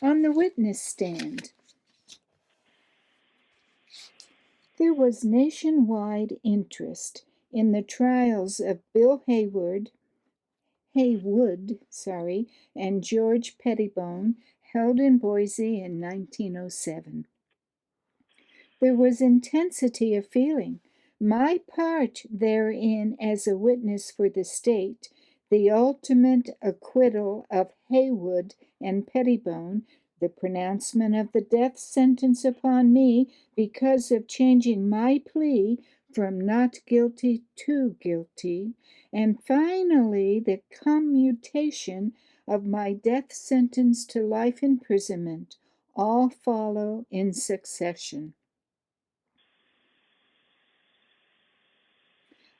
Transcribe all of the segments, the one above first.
On the witness stand, there was nationwide interest in the trials of Bill Haywood, and George Pettibone, held in Boise in 1907. There was intensity of feeling. My part therein as a witness for the state, the ultimate acquittal of Haywood and Pettibone, the pronouncement of the death sentence upon me because of changing my plea from not guilty to guilty, and finally the commutation of my death sentence to life imprisonment, all follow in succession.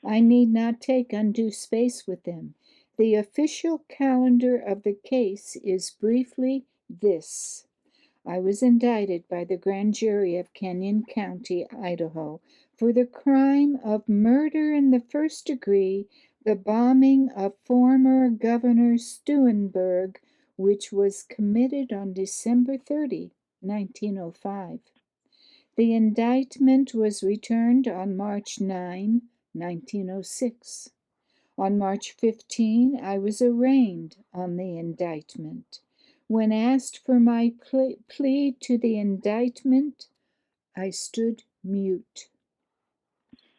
I need not take undue space with them. The official calendar of the case is briefly this. I was indicted by the grand jury of Canyon County, Idaho, for the crime of murder in the first degree, the bombing of former Governor Steunenberg, which was committed on December 30, 1905. The indictment was returned on March 9, 1906. On March 15, I was arraigned on the indictment. When asked for my plea to the indictment, I stood mute.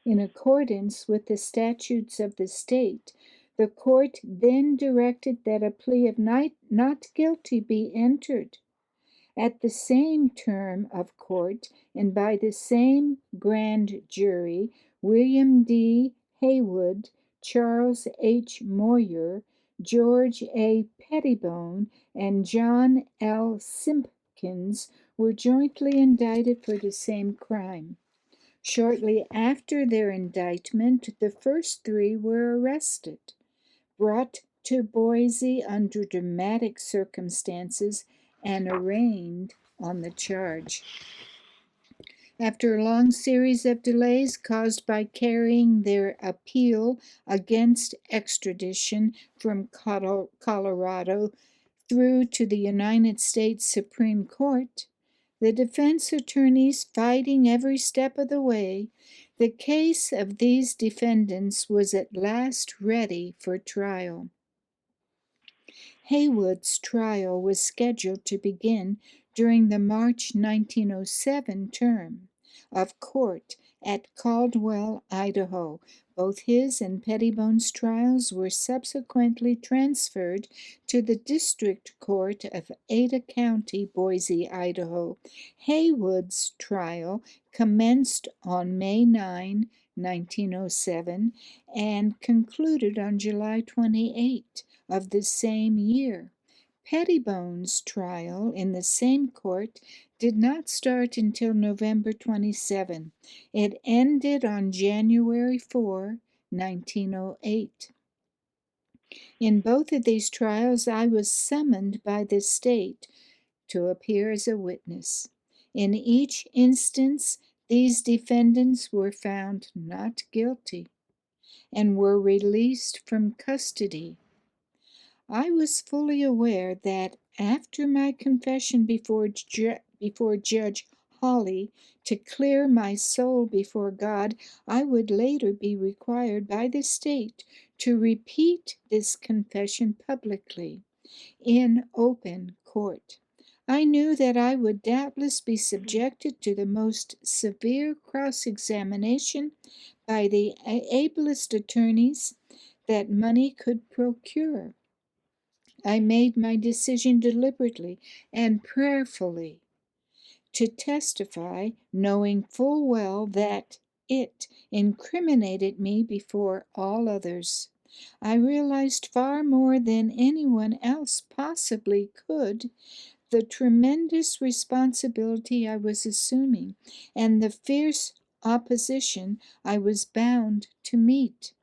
In accordance with the statutes of the state, the court then directed that a plea of not guilty be entered. At the same term of court and by the same grand jury, William D. Haywood, Charles H. Moyer, George A. Pettibone, and John L. Simpkins were jointly indicted for the same crime. Shortly after their indictment, the first three were arrested, brought to Boise under dramatic circumstances, and arraigned on the charge. After a long series of delays caused by carrying their appeal against extradition from Colorado through to the United States Supreme Court, the defense attorneys fighting every step of the way, the case of these defendants was at last ready for trial. Haywood's trial was scheduled to begin during the March 1907 term of court at Caldwell, Idaho. Both his and Pettibone's trials were subsequently transferred to the District Court of Ada County, Boise, Idaho. Haywood's trial commenced on May 9, 1907, and concluded on July 28 of the same year. Pettibone's trial in the same court did not start until November 27. It ended on January 4, 1908. In both of these trials, I was summoned by the state to appear as a witness. In each instance, these defendants were found not guilty and were released from custody. I was fully aware that after my confession before Judge Hawley to clear my soul before God, I would later be required by the state to repeat this confession publicly in open court. I knew that I would doubtless be subjected to the most severe cross-examination by the ablest attorneys that money could procure. I made my decision deliberately and prayerfully to testify, knowing full well that it incriminated me before all others. I realized far more than anyone else possibly could the tremendous responsibility I was assuming and the fierce opposition I was bound to meet.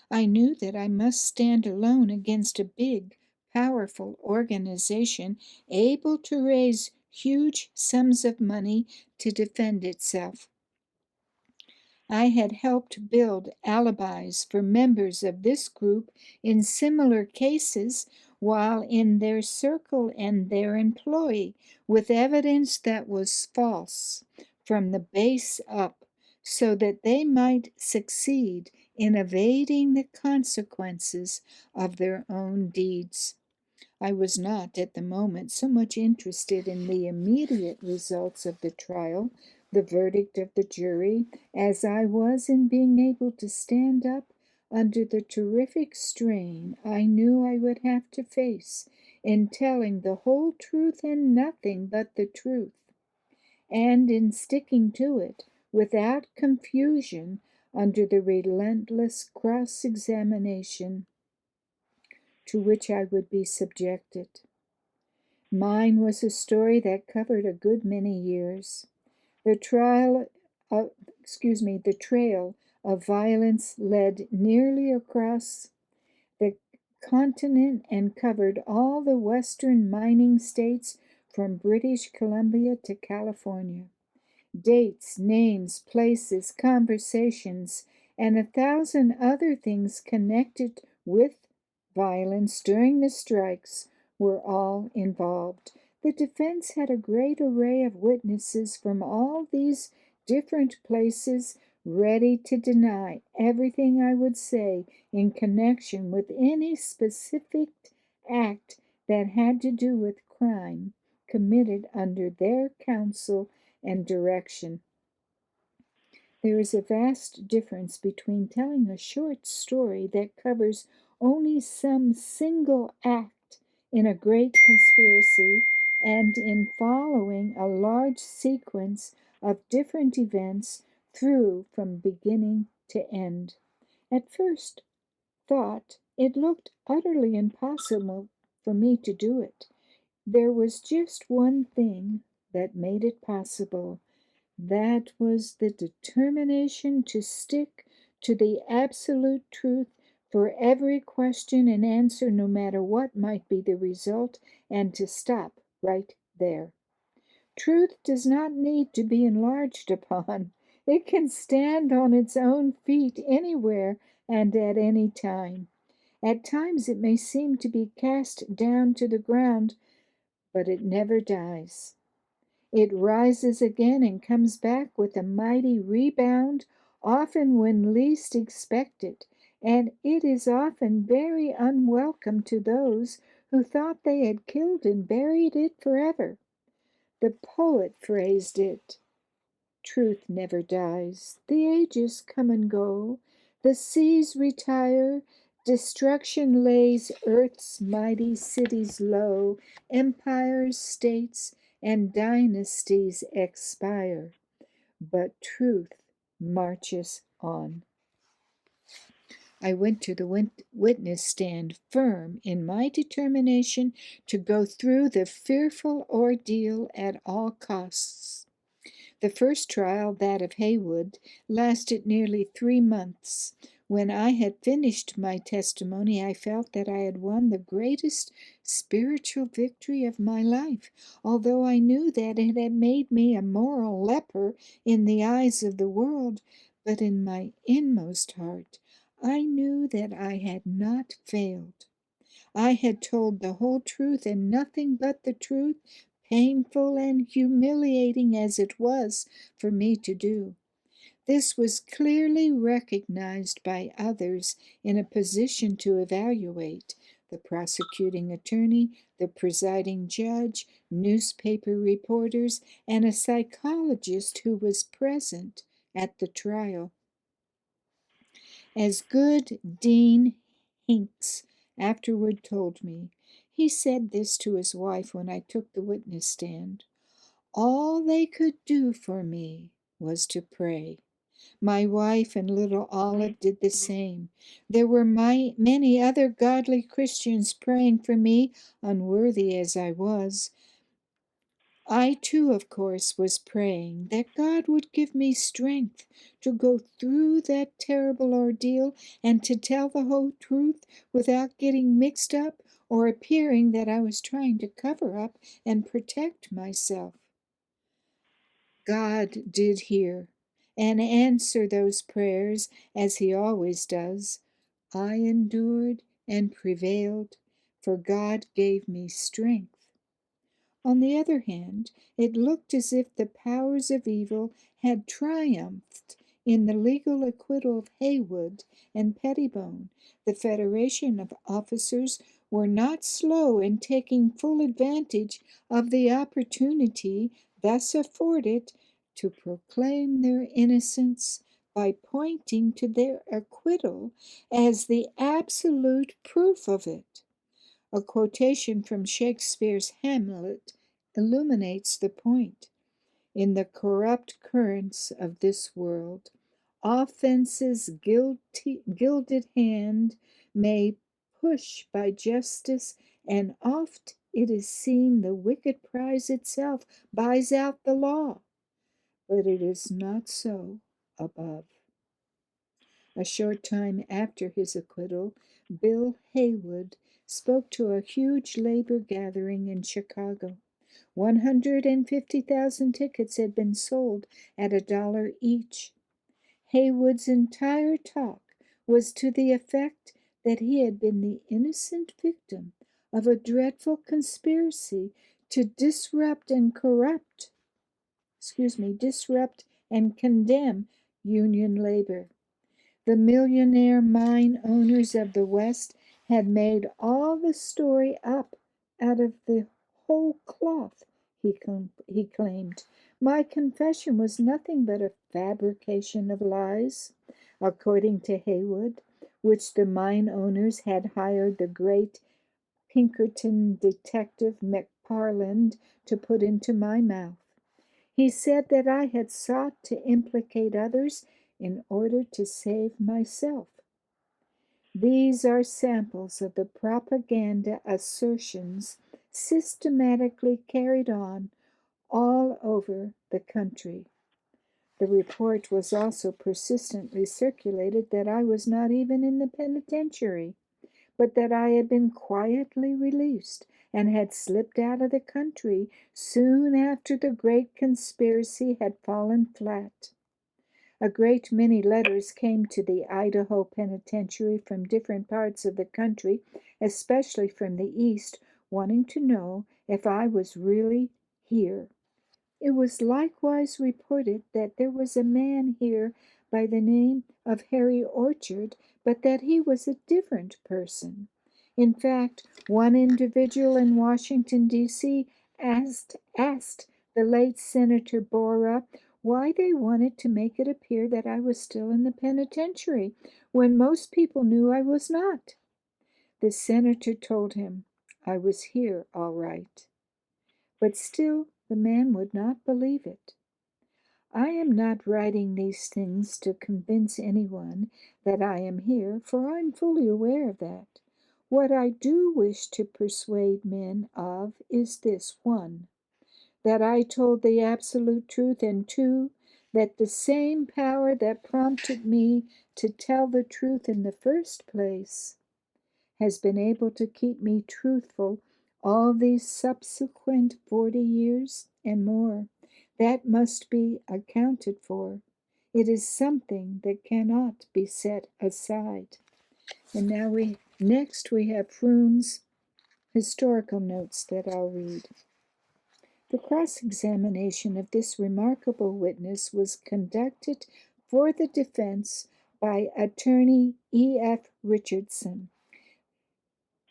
I knew that I must stand alone against a big, powerful organization able to raise huge sums of money to defend itself. I had helped build alibis for members of this group in similar cases while in their circle and their employ, with evidence that was false from the base up, so that they might succeed in evading the consequences of their own deeds. I was not, at the moment, so much interested in the immediate results of the trial, the verdict of the jury, as I was in being able to stand up under the terrific strain I knew I would have to face in telling the whole truth and nothing but the truth, and in sticking to it without confusion under the relentless cross examination to which I would be subjected. Mine was a story that covered a good many years. The trial, the trail of violence led nearly across the continent and covered all the western mining states from British Columbia to California. Dates, names, places, conversations, and 1,000 other things connected with violence during the strikes were all involved. The defense had a great array of witnesses from all these different places ready to deny everything I would say in connection with any specific act that had to do with crime committed under their counsel and direction. There is a vast difference between telling a short story that covers only some single act in a great conspiracy and in following a large sequence of different events through from beginning to end. At first thought it looked utterly impossible for me to do it. There was just one thing that made it possible. That was the determination to stick to the absolute truth for every question and answer, no matter what might be the result, and to stop right there. Truth does not need to be enlarged upon. It can stand on its own feet anywhere and at any time. At times it may seem to be cast down to the ground, but it never dies. It rises again and comes back with a mighty rebound, often when least expected, and it is often very unwelcome to those who thought they had killed and buried it forever. The poet phrased it, "Truth never dies. The ages come and go. The seas retire. Destruction lays earth's mighty cities low. Empires, states, and dynasties expire. But truth marches on." I went to the witness stand firm in my determination to go through the fearful ordeal at all costs. The first trial, that of Haywood, lasted nearly 3 months. When I had finished my testimony, I felt that I had won the greatest spiritual victory of my life, although I knew that it had made me a moral leper in the eyes of the world. But in my inmost heart, I knew that I had not failed. I had told the whole truth and nothing but the truth, painful and humiliating as it was for me to do. This was clearly recognized by others in a position to evaluate: the prosecuting attorney, the presiding judge, newspaper reporters, and a psychologist who was present at the trial. As good Dean Hinks afterward told me, he said this to his wife when I took the witness stand: "All they could do for me was to pray." My wife and little Olive did the same. There were many other godly Christians praying for me, unworthy as I was. I too, of course, was praying that God would give me strength to go through that terrible ordeal and to tell the whole truth without getting mixed up or appearing that I was trying to cover up and protect myself. God did hear and answer those prayers as He always does. I endured and prevailed, for God gave me strength. On the other hand, it looked as if the powers of evil had triumphed in the legal acquittal of Haywood and Pettibone. The Federation of officers were not slow in taking full advantage of the opportunity thus afforded to proclaim their innocence by pointing to their acquittal as the absolute proof of it. A quotation from Shakespeare's Hamlet illuminates the point. In the corrupt currents of this world, offence's gilded hand may push by justice, and oft it is seen the wicked prize itself buys out the law. But it is not so above. A short time after his acquittal, Bill Haywood spoke to a huge labor gathering in Chicago. 150,000 tickets had been sold at $1 each. Haywood's entire talk was to the effect that he had been the innocent victim of a dreadful conspiracy to disrupt and condemn union labor. The millionaire mine owners of the West had made all the story up out of the whole cloth, he claimed. My confession was nothing but a fabrication of lies, according to Haywood, which the mine owners had hired the great Pinkerton detective McParland to put into my mouth. He said that I had sought to implicate others in order to save myself. These are samples of the propaganda assertions systematically carried on all over the country. The report was also persistently circulated that I was not even in the penitentiary, but that I had been quietly released and had slipped out of the country soon after the great conspiracy had fallen flat. A great many letters came to the Idaho Penitentiary from different parts of the country, especially from the East, wanting to know if I was really here. It was likewise reported that there was a man here by the name of Harry Orchard, but that he was a different person. In fact, one individual in Washington, D.C. asked the late Senator Borah why they wanted to make it appear that I was still in the penitentiary when most people knew I was not. The senator told him I was here all right. But still the man would not believe it. I am not writing these things to convince anyone that I am here, for I am fully aware of that. What I do wish to persuade men of is this: 1, that I told the absolute truth, and 2, that the same power that prompted me to tell the truth in the first place has been able to keep me truthful all these subsequent 40 years and more. That must be accounted for. It is something that cannot be set aside. And now next we have Froome's historical notes that I'll read. The cross-examination of this remarkable witness was conducted for the defense by attorney E.F. Richardson.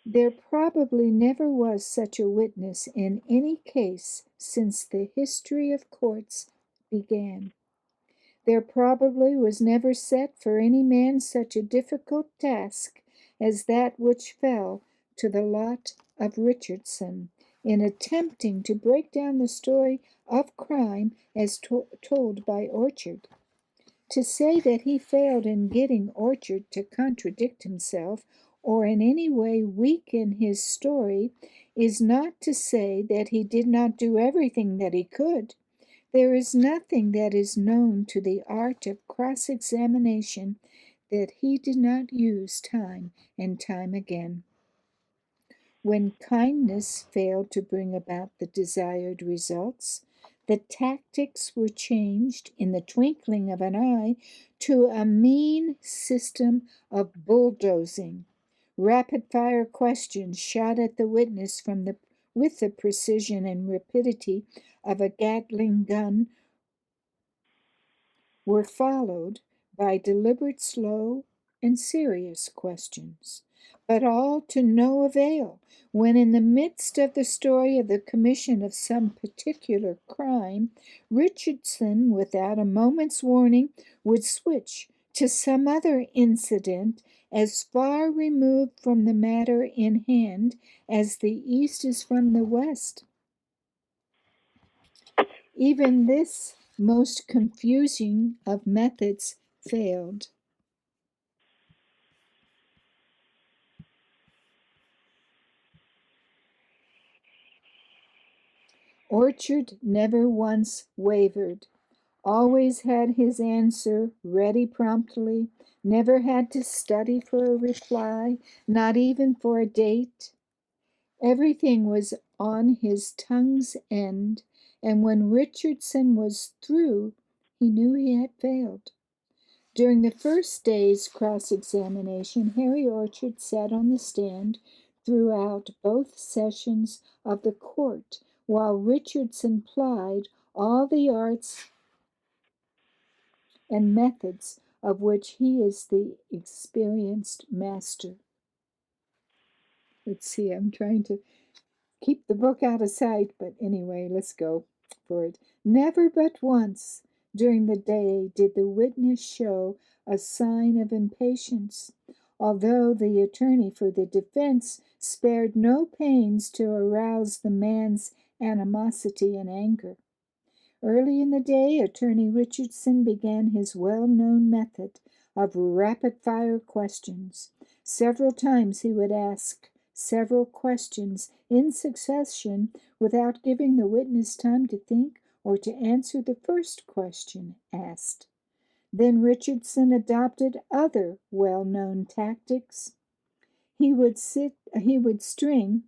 There probably never was such a witness in any case since the history of courts began. There probably was never set for any man such a difficult task as that which fell to the lot of Richardson in attempting to break down the story of crime as told by Orchard. To say that he failed in getting Orchard to contradict himself or in any way weaken his story is not to say that he did not do everything that he could. There is nothing that is known to the art of cross-examination that he did not use time and time again. When kindness failed to bring about the desired results, the tactics were changed in the twinkling of an eye to a mean system of bulldozing, Rapid-fire questions shot at the witness with the precision and rapidity of a Gatling gun were followed by deliberate, slow, and serious questions, but all to no avail. When in the midst of the story of the commission of some particular crime, Richardson, without a moment's warning, would switch to some other incident as far removed from the matter in hand as the East is from the West. Even this most confusing of methods failed. Orchard never once wavered, always had his answer ready promptly, never had to study for a reply, not even for a date. Everything was on his tongue's end, and when Richardson was through, he knew he had failed. During the first day's cross-examination, Harry Orchard sat on the stand throughout both sessions of the court, while Richardson plied all the arts and methods of which he is the experienced master. Let's see, I'm trying to keep the book out of sight, but anyway, let's go for it. Never but once during the day did the witness show a sign of impatience, although the attorney for the defense spared no pains to arouse the man's animosity and anger. Early in the day, Attorney Richardson began his well-known method of rapid-fire questions. Several times he would ask several questions in succession without giving the witness time to think or to answer the first question asked. Then Richardson adopted other well-known tactics. He would string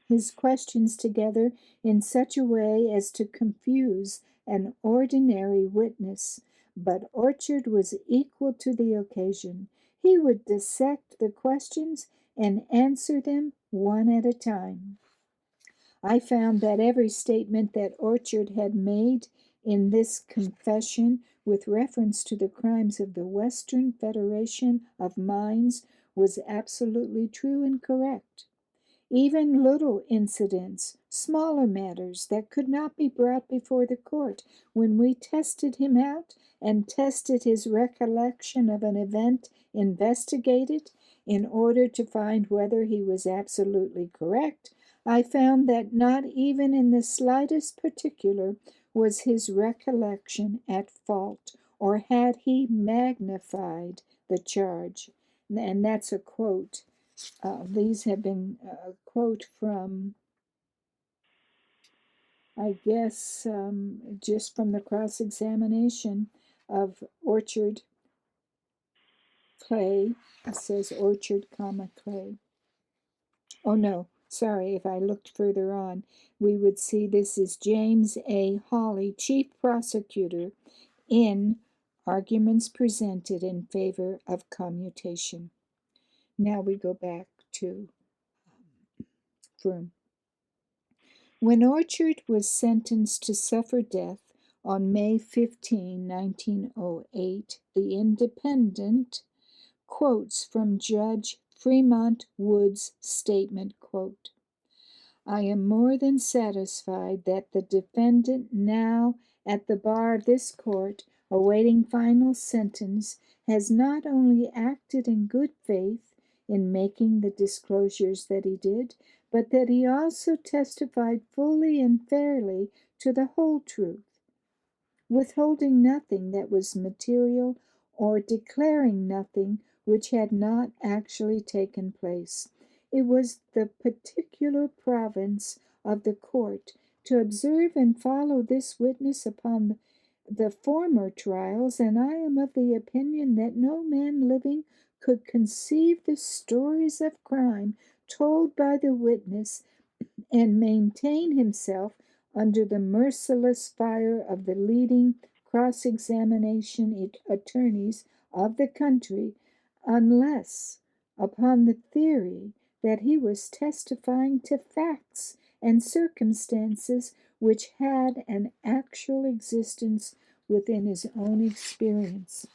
his questions together in such a way as to confuse an ordinary witness, but Orchard was equal to the occasion. He would dissect the questions and answer them one at a time. I found that every statement that Orchard had made in this confession with reference to the crimes of the Western Federation of Mines was absolutely true and correct. Even little incidents, smaller matters that could not be brought before the court, when we tested him out and tested his recollection of an event investigated in order to find whether he was absolutely correct, I found that not even in the slightest particular was his recollection at fault, or had he magnified the charge. And that's a quote. These have been a quote from, I guess, just from the cross-examination of Orchard Clay. It says Orchard, Clay. Oh no, sorry, if I looked further on, we would see this is James A. Hawley, Chief Prosecutor, in Arguments Presented in Favor of Commutation. Now we go back to Froom. When Orchard was sentenced to suffer death on May 15, 1908, The Independent quotes from Judge Fremont Wood's statement, quote, I am more than satisfied that the defendant now at the bar of this court, awaiting final sentence, has not only acted in good faith in making the disclosures that he did, but that he also testified fully and fairly to the whole truth, withholding nothing that was material or declaring nothing which had not actually taken place. It was the particular province of the court to observe and follow this witness upon the former trials, and I am of the opinion that no man living could conceive the stories of crime told by the witness and maintain himself under the merciless fire of the leading cross-examination attorneys of the country, unless upon the theory that he was testifying to facts and circumstances which had an actual existence within his own experience.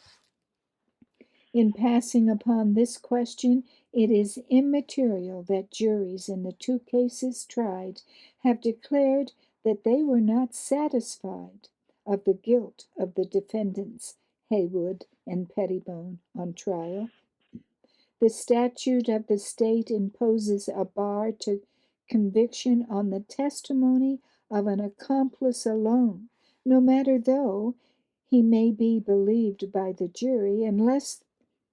In passing upon this question, it is immaterial that juries in the two cases tried have declared that they were not satisfied of the guilt of the defendants, Haywood and Pettibone, on trial. The statute of the state imposes a bar to conviction on the testimony of an accomplice alone, no matter though he may be believed by the jury, unless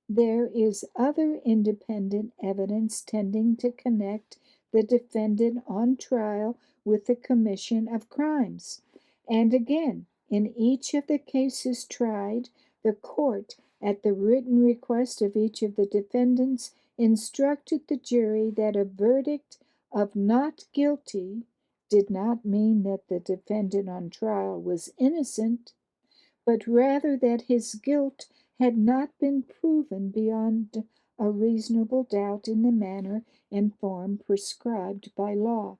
there is other independent evidence tending to connect the defendant on trial with the commission of crimes. And again, in each of the cases tried, the court, at the written request of each of the defendants, instructed the jury that a verdict of not guilty did not mean that the defendant on trial was innocent, but rather that his guilt had not been proven beyond a reasonable doubt in the manner and form prescribed by law.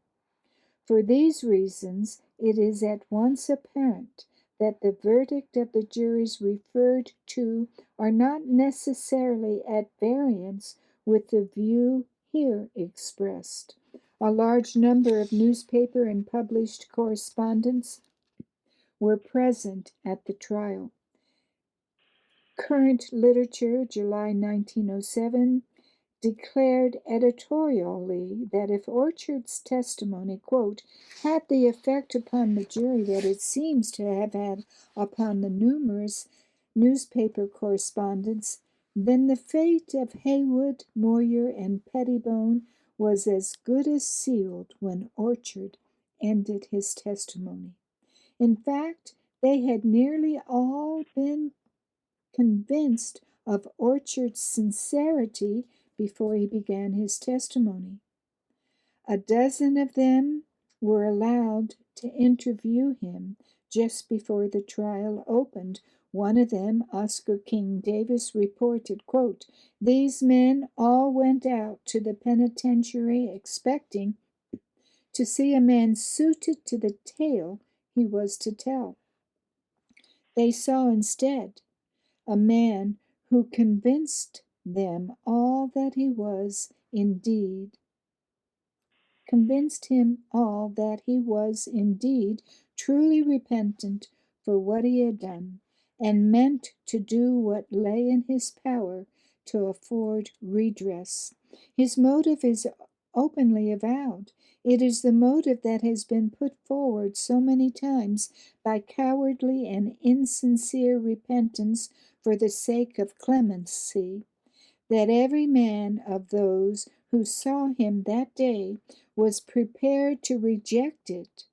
For these reasons, it is at once apparent that the verdict of the juries referred to are not necessarily at variance with the view here expressed. A large number of newspaper and published correspondents were present at the trial. Current Literature, July 1907, declared editorially that if Orchard's testimony, quote, had the effect upon the jury that it seems to have had upon the numerous newspaper correspondents, then the fate of Haywood, Moyer, and Pettibone was as good as sealed when Orchard ended his testimony. In fact, they had nearly all been convinced of Orchard's sincerity before he began his testimony. A dozen of them were allowed to interview him just before the trial opened. One of them, Oscar King Davis, reported, quote, "These men all went out to the penitentiary expecting to see a man suited to the tale he was to tell. They saw instead a man who convinced him all that he was indeed truly repentant for what he had done, and meant to do what lay in his power to afford redress. His motive is openly avowed. It is the motive that has been put forward so many times by cowardly and insincere repentance for the sake of clemency, that every man of those who saw him that day was prepared to reject it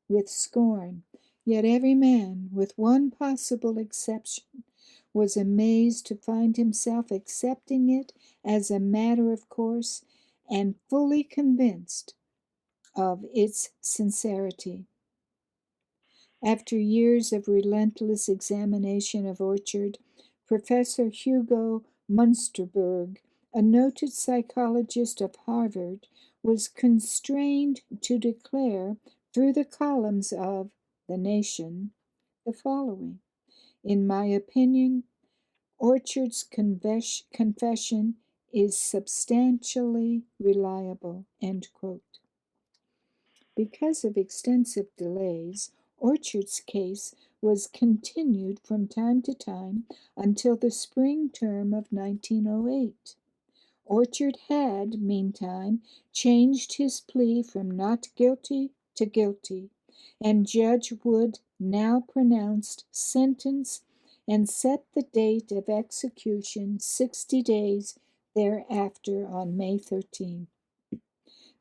with scorn. Yet every man, with one possible exception, was amazed to find himself accepting it as a matter of course and fully convinced of its sincerity. After years of relentless examination of Orchard, Professor Hugo Munsterberg, a noted psychologist of Harvard, was constrained to declare through the columns of The Nation the following: "In my opinion, Orchard's confession is substantially reliable." End quote. Because of extensive delays, Orchard's case was continued from time to time until the spring term of 1908. Orchard had, meantime, changed his plea from not guilty to guilty, and Judge Wood now pronounced sentence and set the date of execution 60 days thereafter on May 13.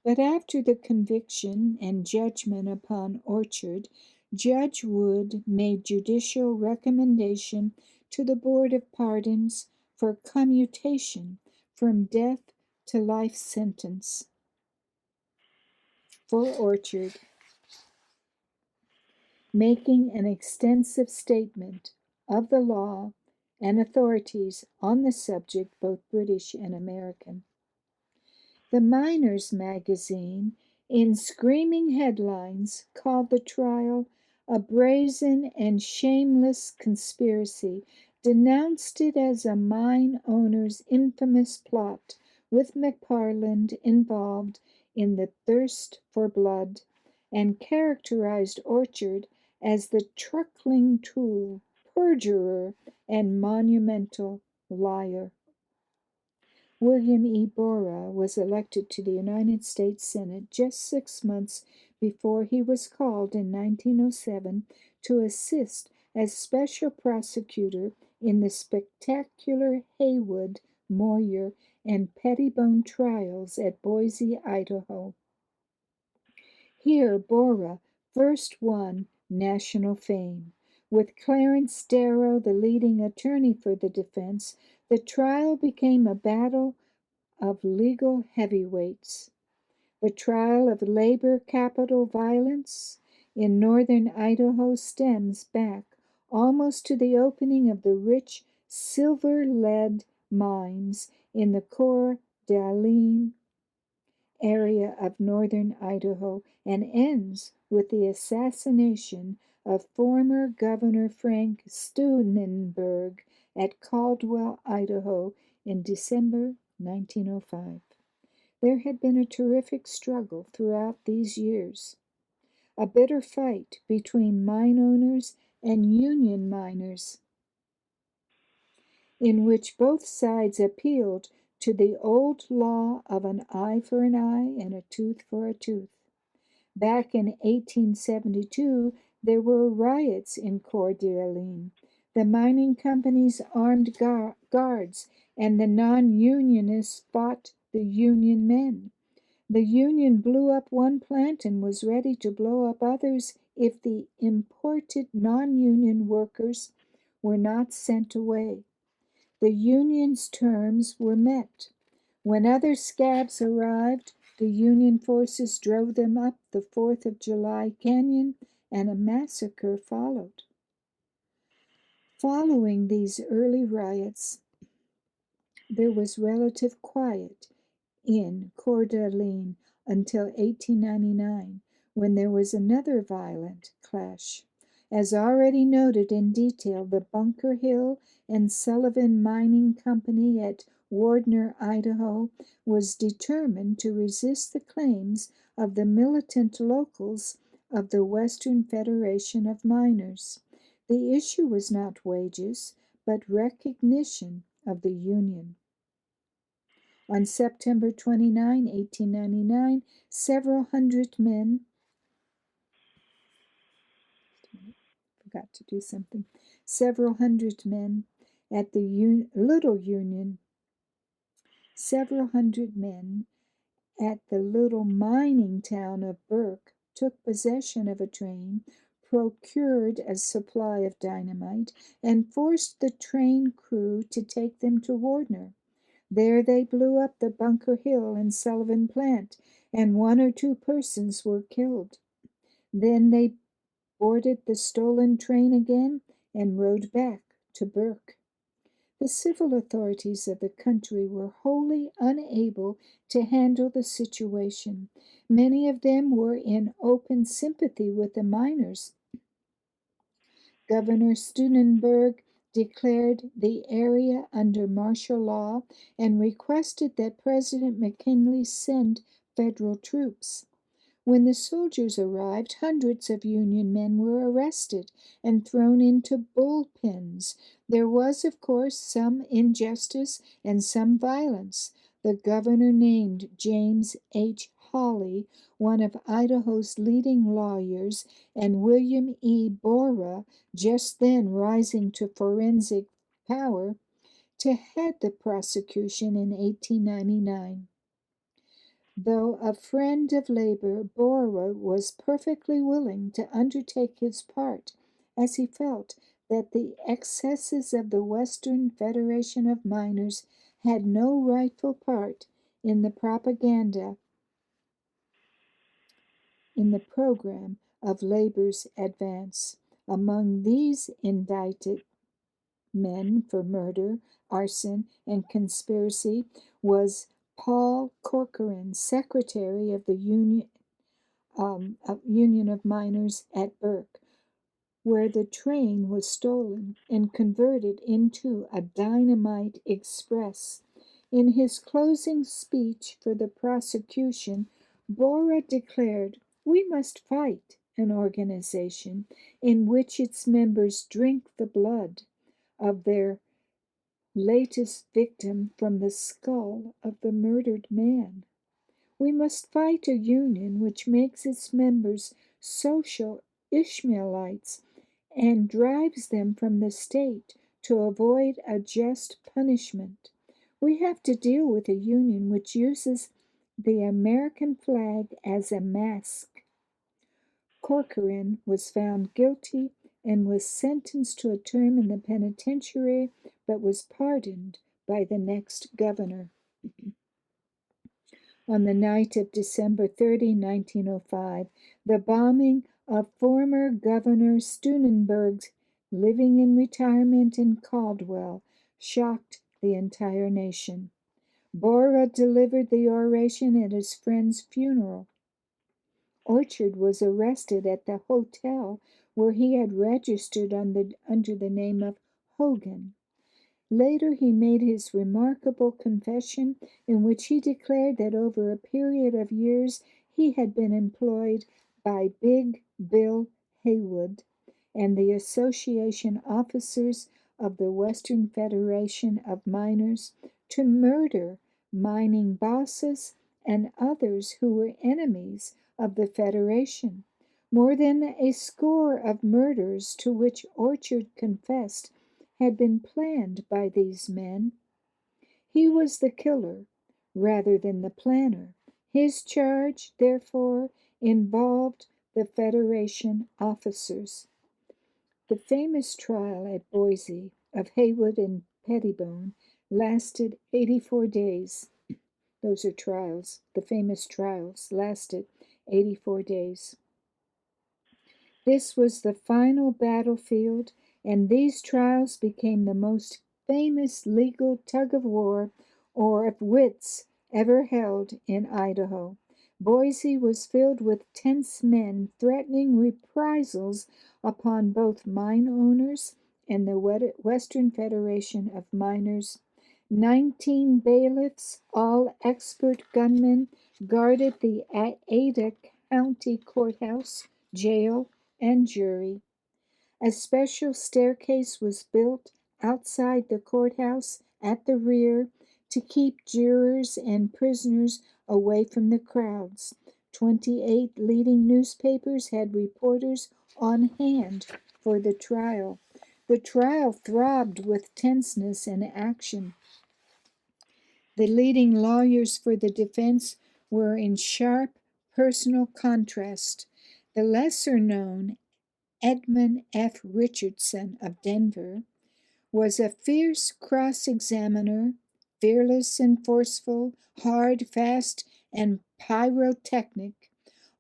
But after the conviction and judgment upon Orchard, Judge Wood made judicial recommendation to the Board of Pardons for commutation from death to life sentence for Orchard, making an extensive statement of the law and authorities on the subject, both British and American. The Miners magazine, in screaming headlines, called the trial a brazen and shameless conspiracy, denounced it as a mine owner's infamous plot, with McParland involved in the thirst for blood, and characterized Orchard as the truckling tool, perjurer, and monumental liar. William E. Borah was elected to the United States Senate just 6 months before he was called in 1907 to assist as special prosecutor in the spectacular Haywood, Moyer, and Pettibone trials at Boise, Idaho. Here Borah first won national fame. With Clarence Darrow the leading attorney for the defense, the trial became a battle of legal heavyweights. The trial of labor capital violence in northern Idaho stems back almost to the opening of the rich silver lead mines in the Coeur d'Alene area of northern Idaho and ends with the assassination of former Governor Frank Steunenberg at Caldwell, Idaho in December 1905. There had been a terrific struggle throughout these years, a bitter fight between mine owners and union miners, in which both sides appealed to the old law of an eye for an eye and a tooth for a tooth. Back in 1872, there were riots in Coeur d'Alene. The mining companies armed guards, and the non-unionists fought the union men. The union blew up one plant and was ready to blow up others if the imported non-union workers were not sent away. The union's terms were met. When other scabs arrived, the Union forces drove them up the 4th of July Canyon, and a massacre followed. Following these early riots, there was relative quiet in Coeur d'Alene until 1899, when there was another violent clash. As already noted in detail, the Bunker Hill and Sullivan Mining Company at Wardner, Idaho, was determined to resist the claims of the militant locals of the Western Federation of Miners. The issue was not wages, but recognition of the Union. On September 29, 1899, several hundred men forgot to do something. Several hundred men at the Little Union, several hundred men at the little mining town of Burke took possession of a train, procured a supply of dynamite, and forced the train crew to take them to Wardner. There they blew up the Bunker Hill and Sullivan plant, and 1 or 2 persons were killed. Then they boarded the stolen train again and rode back to Burke. The civil authorities of the country were wholly unable to handle the situation. Many of them were in open sympathy with the miners. Governor Steunenberg declared the area under martial law and requested that President McKinley send federal troops. When the soldiers arrived, hundreds of Union men were arrested and thrown into bull pens. There was, of course, some injustice and some violence. The governor named James H. Hawley, one of Idaho's leading lawyers, and William E. Borah, just then rising to forensic power, to head the prosecution in 1899. Though a friend of labor, Borah was perfectly willing to undertake his part, as he felt that the excesses of the Western Federation of Miners had no rightful part in the propaganda in the program of labor's advance. Among these indicted men for murder, arson, and conspiracy was Paul Corcoran, secretary of the Union of Miners at Burke, where the train was stolen and converted into a dynamite express. In his closing speech for the prosecution, Bora declared, "We must fight an organization in which its members drink the blood of their latest victim from the skull of the murdered man. We must fight a union which makes its members social Ishmaelites and drives them from the state to avoid a just punishment. We have to deal with a union which uses the American flag as a mask." Corcoran was found guilty and was sentenced to a term in the penitentiary, but was pardoned by the next governor. On the night of December 30, 1905, the bombing of former Governor Steunenberg, living in retirement in Caldwell, shocked the entire nation. Bora delivered the oration at his friend's funeral. Orchard was arrested at the hotel where he had registered under the name of Hogan. Later, he made his remarkable confession, in which he declared that over a period of years he had been employed by Big Bill Haywood and the association officers of the Western Federation of Miners to murder mining bosses and others who were enemies of the Federation. More than a score of murders to which Orchard confessed had been planned by these men. He was the killer rather than the planner. His charge, therefore, involved the Federation officers. The famous trial at Boise of Haywood and Pettibone lasted 84 days. Those are trials. The famous trials lasted 84 days. This was the final battlefield, and these trials became the most famous legal tug of war or of wits ever held in Idaho. Boise was filled with tense men threatening reprisals upon both mine owners and the Western Federation of Miners. 19 bailiffs, all expert gunmen, guarded the Ada County Courthouse, jail, and jury. A special staircase was built outside the courthouse at the rear to keep jurors and prisoners away from the crowds. 28 leading newspapers had reporters on hand for the trial. The trial throbbed with tenseness and action. The leading lawyers for the defense were in sharp personal contrast. The lesser known Edmund F. Richardson of Denver was a fierce cross-examiner, fearless and forceful, hard, fast, and pyrotechnic.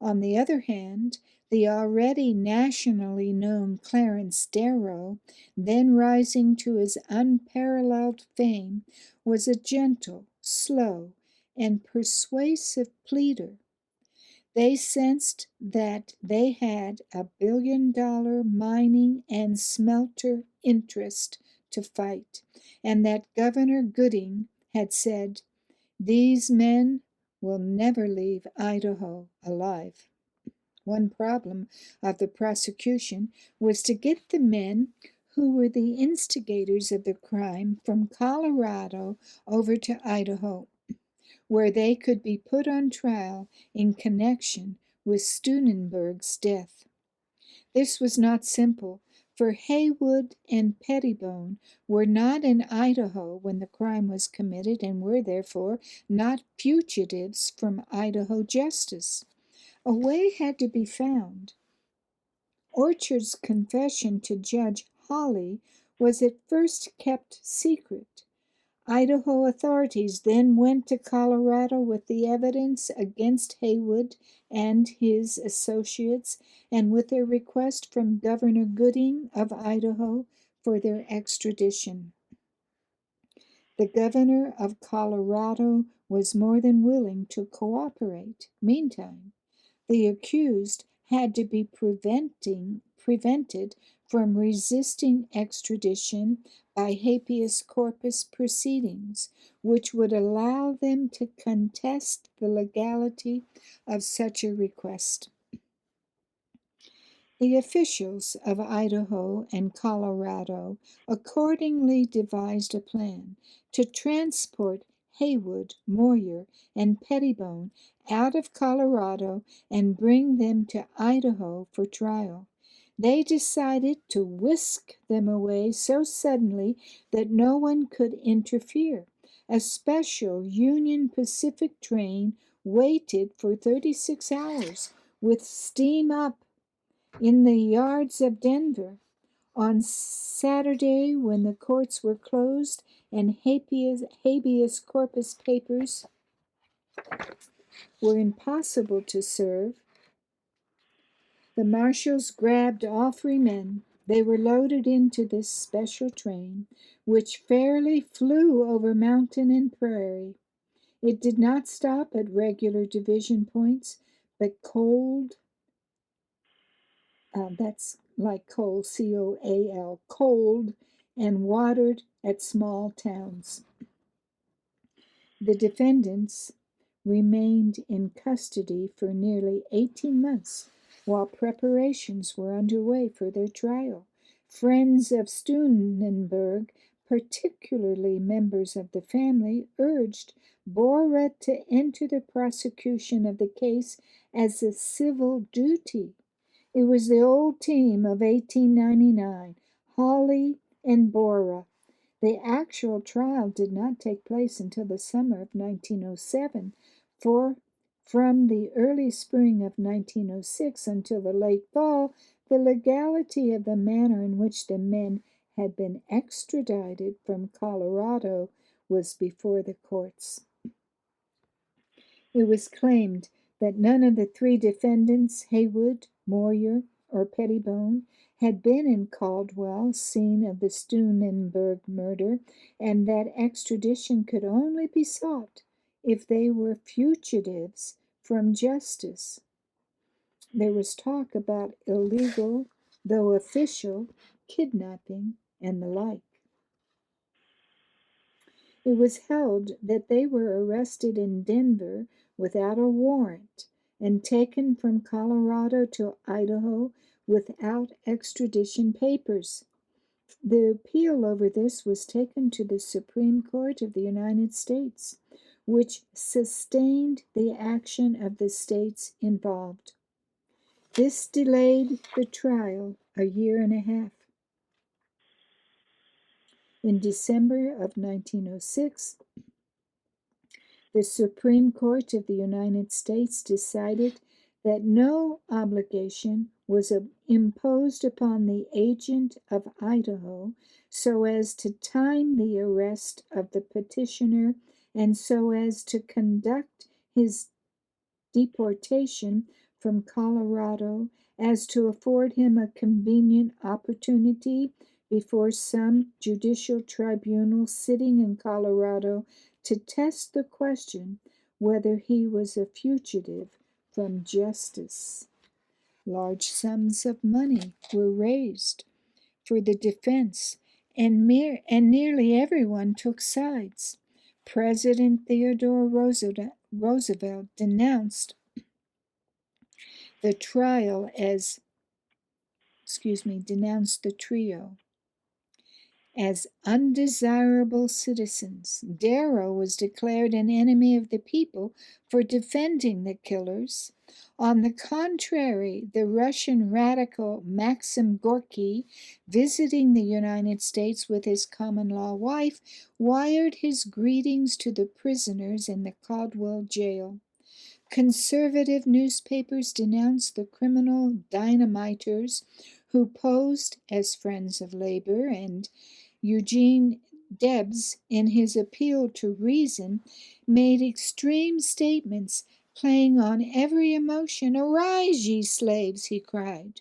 On the other hand, the already nationally known Clarence Darrow, then rising to his unparalleled fame, was a gentle, slow, and persuasive pleader. They sensed that they had a billion-dollar mining and smelter interest to fight, and that Governor Gooding had said, "These men will never leave Idaho alive." One problem of the prosecution was to get the men who were the instigators of the crime from Colorado over to Idaho, where they could be put on trial in connection with Steunenberg's death. This was not simple, for Haywood and Pettibone were not in Idaho when the crime was committed and were therefore not fugitives from Idaho justice. A way had to be found. Orchard's confession to Judge Hawley was at first kept secret. Idaho authorities then went to Colorado with the evidence against Haywood and his associates and with a request from Governor Gooding of Idaho for their extradition. The governor of Colorado was more than willing to cooperate. Meantime, the accused had to be prevented from resisting extradition by habeas corpus proceedings, which would allow them to contest the legality of such a request. The officials of Idaho and Colorado accordingly devised a plan to transport Haywood, Moyer, and Pettibone out of Colorado and bring them to Idaho for trial. They decided to whisk them away so suddenly that no one could interfere. A special Union Pacific train waited for 36 hours with steam up in the yards of Denver. On Saturday, when the courts were closed and habeas corpus papers were impossible to serve, the marshals grabbed all 3 men. They were loaded into this special train, which fairly flew over mountain and prairie. It did not stop at regular division points, but that's like coal, COAL, cold and watered at small towns. The defendants remained in custody for nearly 18 months while preparations were underway for their trial. Friends of Steunenberg, particularly members of the family, urged Borah to enter the prosecution of the case as a civil duty. It was the old team of 1899, Hawley and Borah. The actual trial did not take place until the summer of 1907, for from the early spring of 1906 until the late fall, the legality of the manner in which the men had been extradited from Colorado was before the courts. It was claimed that none of the 3 defendants, Haywood, Moyer, or Pettibone, had been in Caldwell, scene of the Steunenberg murder, and that extradition could only be sought if they were fugitives from justice. There was talk about illegal, though official, kidnapping and the like. It was held that they were arrested in Denver without a warrant and taken from Colorado to Idaho without extradition papers. The appeal over this was taken to the Supreme Court of the United States, which sustained the action of the states involved. This delayed the trial a year and a half. In December of 1906, the Supreme Court of the United States decided that no obligation was imposed upon the agent of Idaho so as to time the arrest of the petitioner and so as to conduct his deportation from Colorado as to afford him a convenient opportunity before some judicial tribunal sitting in Colorado to test the question whether he was a fugitive from justice. Large sums of money were raised for the defense, and nearly everyone took sides. President Theodore Roosevelt denounced the trio as undesirable citizens. Darrow was declared an enemy of the people for defending the killers. On the contrary, the Russian radical Maxim Gorky, visiting the United States with his common-law wife, wired his greetings to the prisoners in the Caldwell jail. Conservative newspapers denounced the criminal dynamiters who posed as friends of labor, and Eugene Debs, in his appeal to reason, made extreme statements playing on every emotion. "Arise, ye slaves," he cried.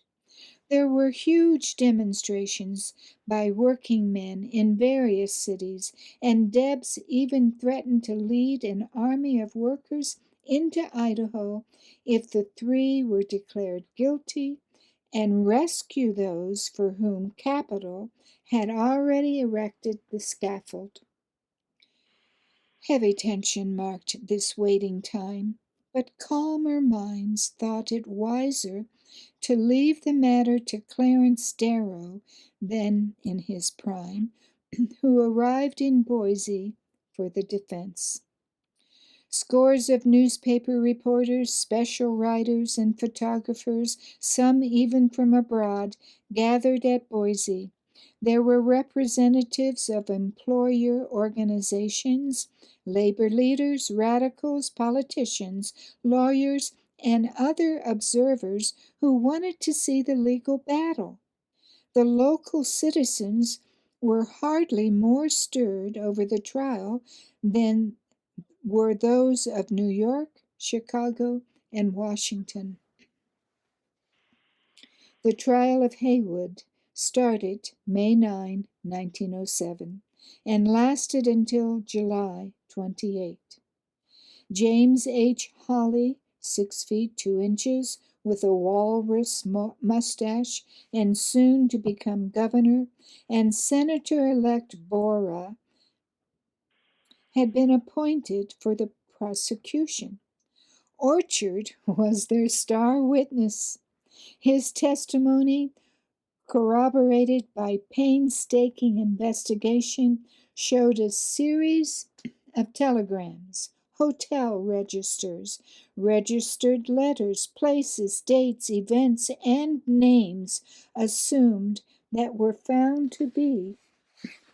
There were huge demonstrations by working men in various cities, and Debs even threatened to lead an army of workers into Idaho if the three were declared guilty and rescue those for whom capital had already erected the scaffold. Heavy tension marked this waiting time, but calmer minds thought it wiser to leave the matter to Clarence Darrow, then in his prime, who arrived in Boise for the defense. Scores of newspaper reporters, special writers, and photographers, some even from abroad, gathered at Boise. There were representatives of employer organizations, labor leaders, radicals, politicians, lawyers, and other observers who wanted to see the legal battle. The local citizens were hardly more stirred over the trial than were those of New York, Chicago, and Washington. The trial of Haywood started May 9, 1907, and lasted until July 28. James H. Hawley, 6 feet 2 inches, with a walrus mustache, and soon to become governor, and Senator-elect Borah had been appointed for the prosecution. Orchard was their star witness. His testimony, corroborated by painstaking investigation, showed a series of telegrams, hotel registers, registered letters, places, dates, events, and names assumed that were found to be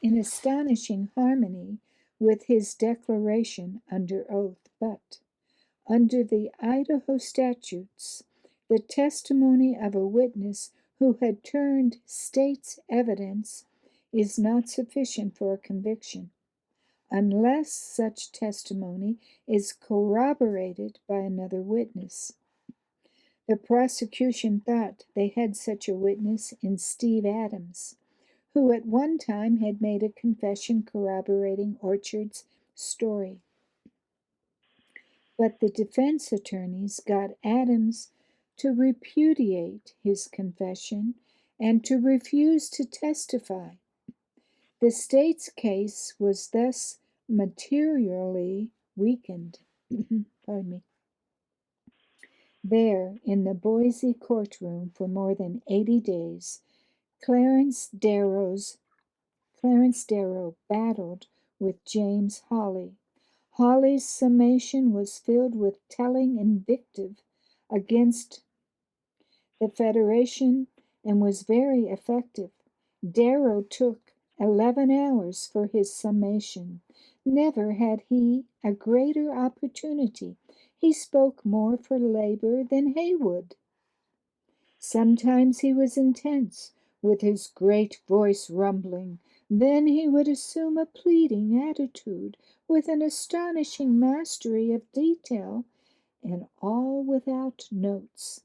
in astonishing harmony with his declaration under oath, but under the Idaho statutes, the testimony of a witness who had turned state's evidence is not sufficient for a conviction, unless such testimony is corroborated by another witness. The prosecution thought they had such a witness in Steve Adams, who at one time had made a confession corroborating Orchard's story. But the defense attorneys got Adams to repudiate his confession and to refuse to testify. The state's case was thus materially weakened. Pardon me. There, in the Boise courtroom for more than 80 days, Clarence Darrow battled with James Hawley. Hawley's summation was filled with telling invective against the Federation and was very effective. Darrow took 11 hours for his summation. Never had he a greater opportunity. He spoke more for labor than Haywood. Sometimes he was intense, with his great voice rumbling. Then he would assume a pleading attitude with an astonishing mastery of detail, and all without notes.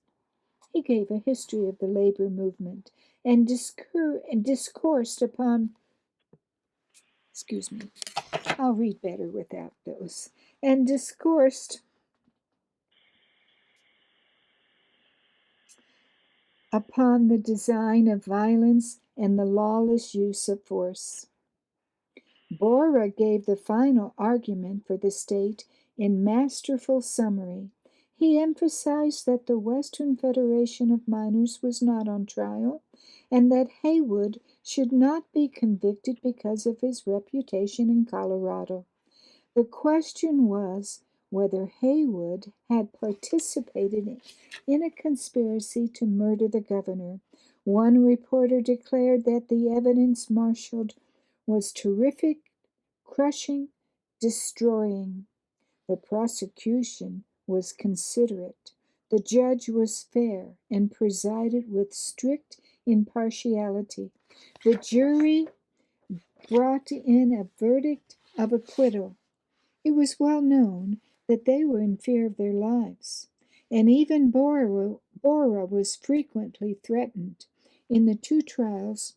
He gave a history of the labor movement and discoursed upon, excuse me, I'll read better without those, and discoursed upon the design of violence and the lawless use of force. Borah gave the final argument for the state in masterful summary. He emphasized that the Western Federation of Miners was not on trial, and that Haywood should not be convicted because of his reputation in Colorado. The question was whether Haywood had participated in a conspiracy to murder the governor. One reporter declared that the evidence marshaled was terrific, crushing, destroying. The prosecution was considerate. The judge was fair and presided with strict impartiality. The jury brought in a verdict of acquittal. It was well known that they were in fear of their lives, and even Borah was frequently threatened. In the two trials,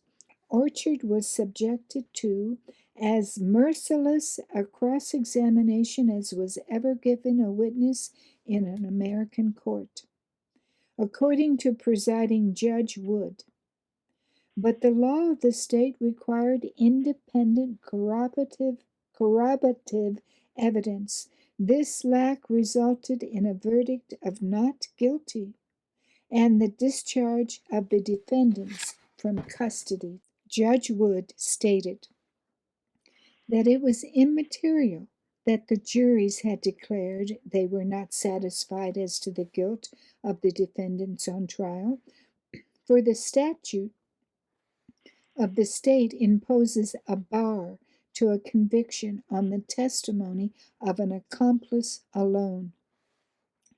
Orchard was subjected to as merciless a cross examination as was ever given a witness in an American court, according to presiding Judge Wood. But the law of the state required independent corroborative evidence. This lack resulted in a verdict of not guilty and the discharge of the defendants from custody. Judge Wood stated that it was immaterial that the juries had declared they were not satisfied as to the guilt of the defendants on trial, for the statute of the state imposes a bar to a conviction on the testimony of an accomplice alone,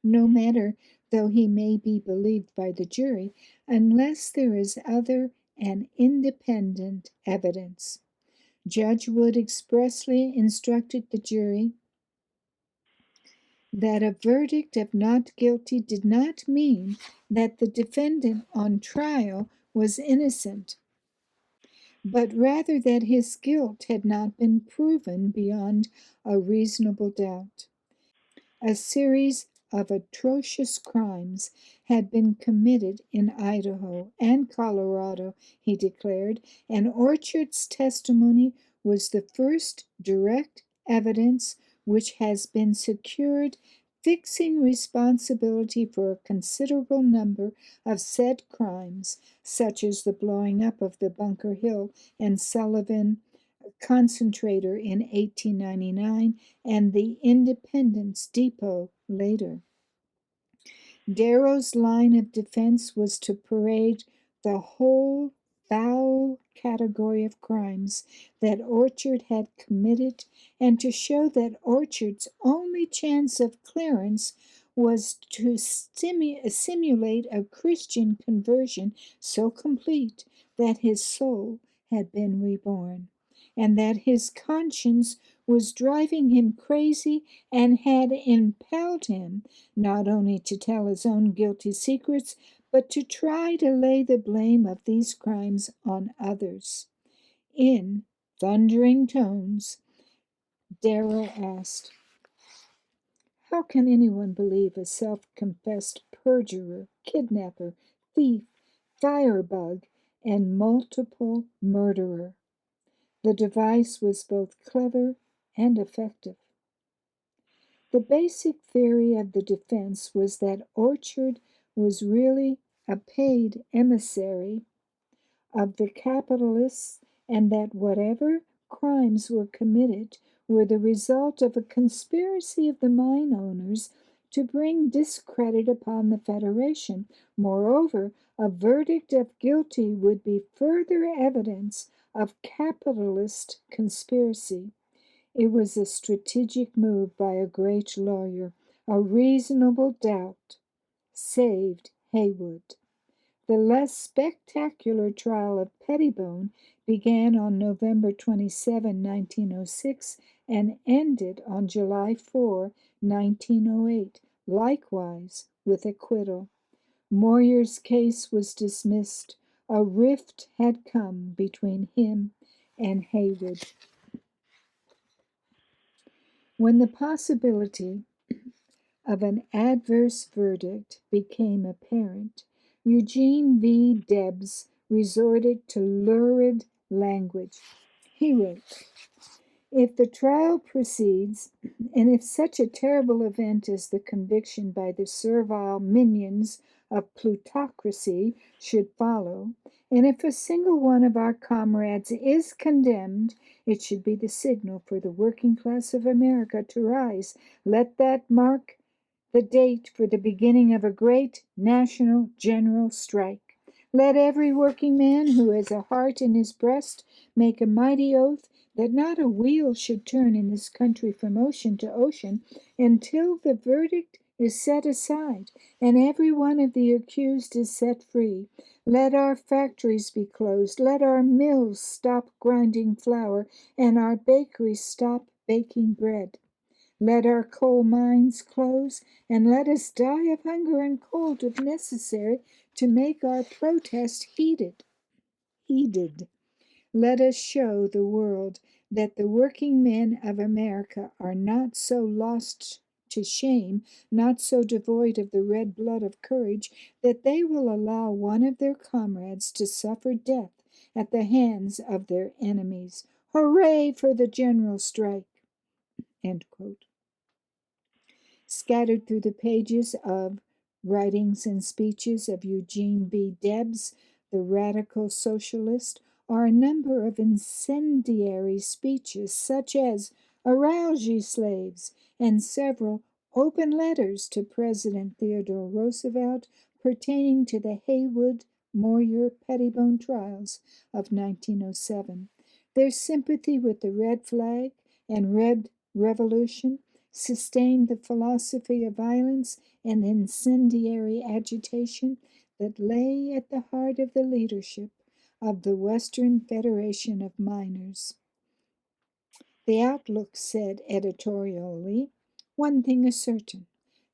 no matter though he may be believed by the jury, unless there is other and independent evidence. Judge Wood expressly instructed the jury that a verdict of not guilty did not mean that the defendant on trial was innocent, but rather that his guilt had not been proven beyond a reasonable doubt. A series of atrocious crimes had been committed in Idaho and Colorado, he declared, and Orchard's testimony was the first direct evidence which has been secured fixing responsibility for a considerable number of said crimes, such as the blowing up of the Bunker Hill and Sullivan concentrator in 1899 and the Independence Depot later. Darrow's line of defense was to parade the whole foul category of crimes that Orchard had committed and to show that Orchard's only chance of clearance was to simulate a Christian conversion so complete that his soul had been reborn, and that his conscience was driving him crazy and had impelled him not only to tell his own guilty secrets, but to try to lay the blame of these crimes on others. In thundering tones, Darrow asked, "How can anyone believe a self-confessed perjurer, kidnapper, thief, firebug, and multiple murderer?" The device was both clever and effective. The basic theory of the defense was that Orchard was really a paid emissary of the capitalists and that whatever crimes were committed were the result of a conspiracy of the mine owners to bring discredit upon the Federation. Moreover, a verdict of guilty would be further evidence of capitalist conspiracy. It was a strategic move by a great lawyer. A reasonable doubt saved Haywood. The less spectacular trial of Pettibone began on November 27, 1906, and ended on July 4, 1908, likewise with acquittal. Moyer's case was dismissed. A rift had come between him and Haywood. When the possibility of an adverse verdict became apparent, Eugene V. Debs resorted to lurid language. He wrote, "If the trial proceeds, and if such a terrible event as the conviction by the servile minions of plutocracy should follow, and if a single one of our comrades is condemned, it should be the signal for the working class of America to rise. Let that mark the date for the beginning of a great national general strike. Let every working man who has a heart in his breast make a mighty oath that not a wheel should turn in this country from ocean to ocean until the verdict is set aside and every one of the accused is set free. Let our factories be closed. Let our mills stop grinding flour and our bakeries stop baking bread. Let our coal mines close, and let us die of hunger and cold if necessary to make our protest heeded. Let us show the world that the working men of America are not so lost to shame, not so devoid of the red blood of courage, that they will allow one of their comrades to suffer death at the hands of their enemies. Hooray for the general strike! End quote. Scattered through the pages of Writings and Speeches of Eugene B. Debs, the radical socialist, are a number of incendiary speeches, such as Arouse, ye slaves, and several open letters to President Theodore Roosevelt pertaining to the Haywood Moyer Pettibone trials of 1907. Their sympathy with the Red Flag and Red Revolution sustained the philosophy of violence and incendiary agitation that lay at the heart of the leadership of the Western Federation of Miners. The Outlook said editorially, "One thing is certain.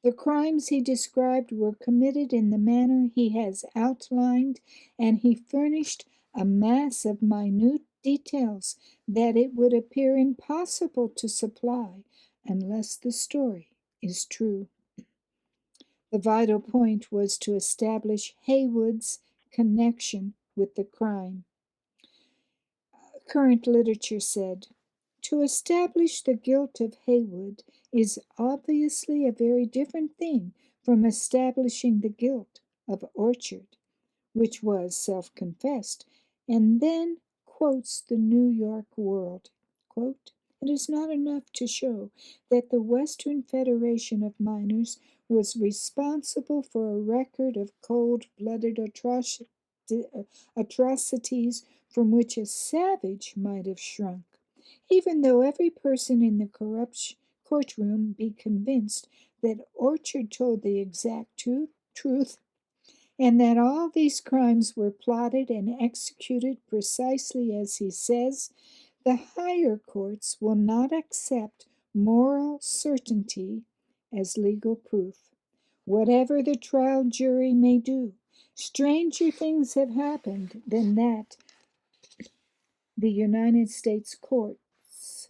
The crimes he described were committed in the manner he has outlined, and he furnished a mass of minute details that it would appear impossible to supply unless the story is true." The vital point was to establish Haywood's connection with the crime. Current literature said, "To establish the guilt of Haywood is obviously a very different thing from establishing the guilt of Orchard, which was self confessed," and then quotes the New York World. Quote, "It is not enough to show that the Western Federation of Miners was responsible for a record of cold blooded atrocities from which a savage might have shrunk. Even though every person in the courtroom be convinced that Orchard told the exact truth, and that all these crimes were plotted and executed precisely as he says, the higher courts will not accept moral certainty as legal proof. Whatever the trial jury may do, stranger things have happened than that the United States courts,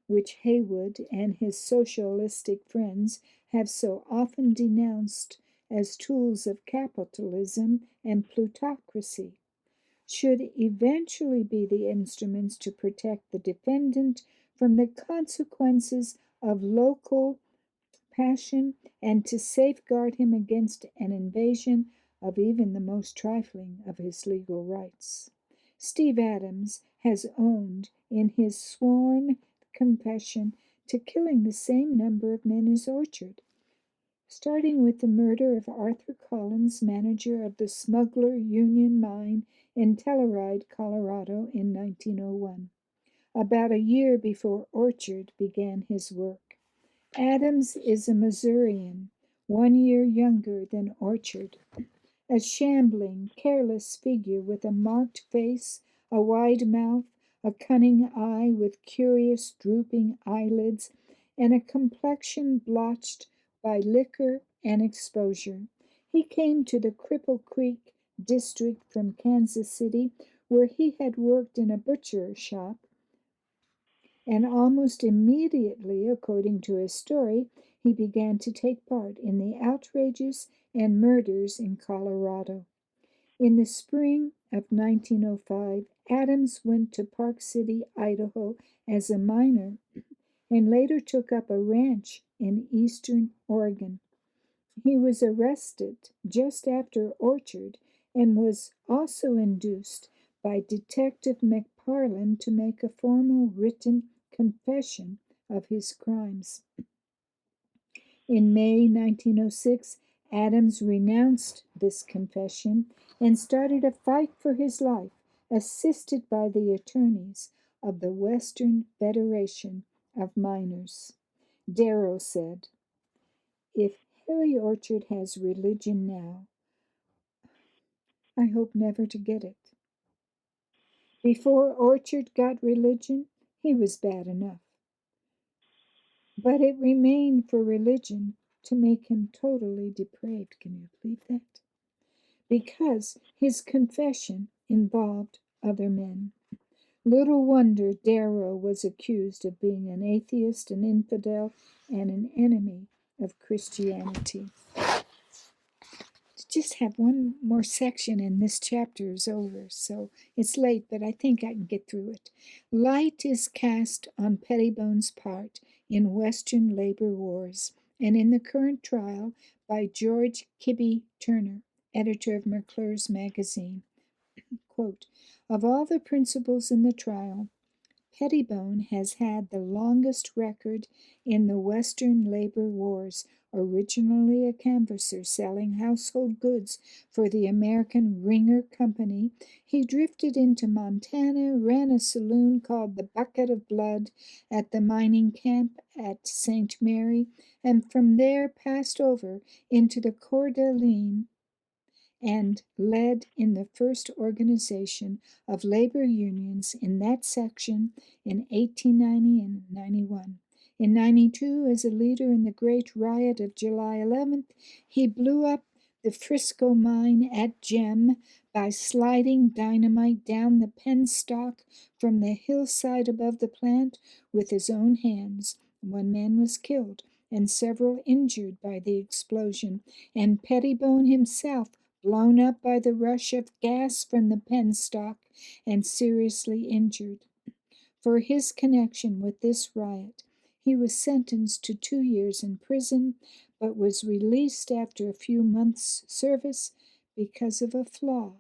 which Haywood and his socialistic friends have so often denounced as tools of capitalism and plutocracy, should eventually be the instruments to protect the defendant from the consequences of local passion and to safeguard him against an invasion of even the most trifling of his legal rights. Steve Adams has owned in his sworn confession to killing the same number of men as Orchard, starting with the murder of Arthur Collins, manager of the Smuggler Union Mine in Telluride, Colorado in 1901, about a year before Orchard began his work. Adams is a Missourian, 1 year younger than Orchard, a shambling, careless figure with a marked face, a wide mouth, a cunning eye with curious drooping eyelids, and a complexion blotched by liquor and exposure. He came to the Cripple Creek district from Kansas City, where he had worked in a butcher shop, and almost immediately, according to his story, he began to take part in the outrages and murders in Colorado. In the spring of 1905, Adams went to Park City, Idaho as a miner and later took up a ranch in eastern Oregon. He was arrested just after Orchard and was also induced by Detective McParland to make a formal written confession of his crimes. In May 1906, Adams renounced this confession and started a fight for his life, assisted by the attorneys of the Western Federation of Miners. Darrow said, "If Harry Orchard has religion now, I hope never to get it. Before Orchard got religion, he was bad enough." but it remained for religion to make him totally depraved. Can you believe that? Because his confession involved other men. Little wonder Darrow was accused of being an atheist, an infidel, and an enemy of Christianity. Just have one more section and this chapter is over. So it's late, but I think I can get through it. Light is cast on Pettibone's part in Western labor wars and in the current trial by George Kibbe Turner, editor of McClure's magazine. Quote, of all the principals in the trial, Pettibone has had the longest record in the Western labor wars. Originally a canvasser selling household goods for the American Ringer Company, he drifted into Montana, ran a saloon called the Bucket of Blood at the mining camp at St. Mary, and from there passed over into the Coeur d'Alene and led in the first organization of labor unions in that section in 1890 and 91. In 92, as a leader in the great riot of July 11th, he blew up the Frisco mine at Gem by sliding dynamite down the penstock from the hillside above the plant with his own hands. One man was killed and several injured by the explosion, and Pettibone himself blown up by the rush of gas from the penstock and seriously injured. For his connection with this riot, he was sentenced to 2 years in prison, but was released after a few months' service because of a flaw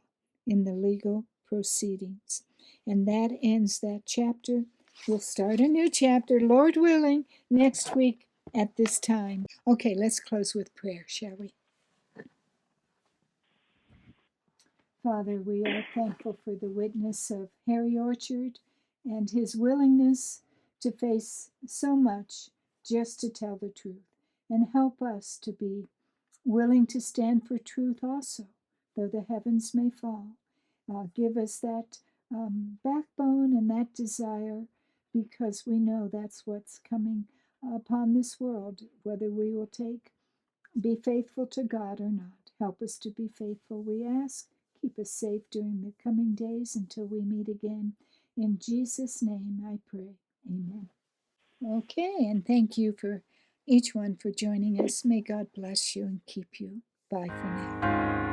in the legal proceedings. And that ends that chapter. We'll start a new chapter, Lord willing, next week at this time. Okay, let's close with prayer, shall we? Father, we are thankful for the witness of Harry Orchard and his willingness to face so much just to tell the truth. And help us to be willing to stand for truth also, though the heavens may fall. Give us that backbone and that desire, because we know that's what's coming upon this world, whether we will be faithful to God or not. Help us to be faithful, we ask. Keep us safe during the coming days until we meet again. In Jesus' name I pray. Amen. Okay, and thank you for each one for joining us. May God bless you and keep you. Bye for now.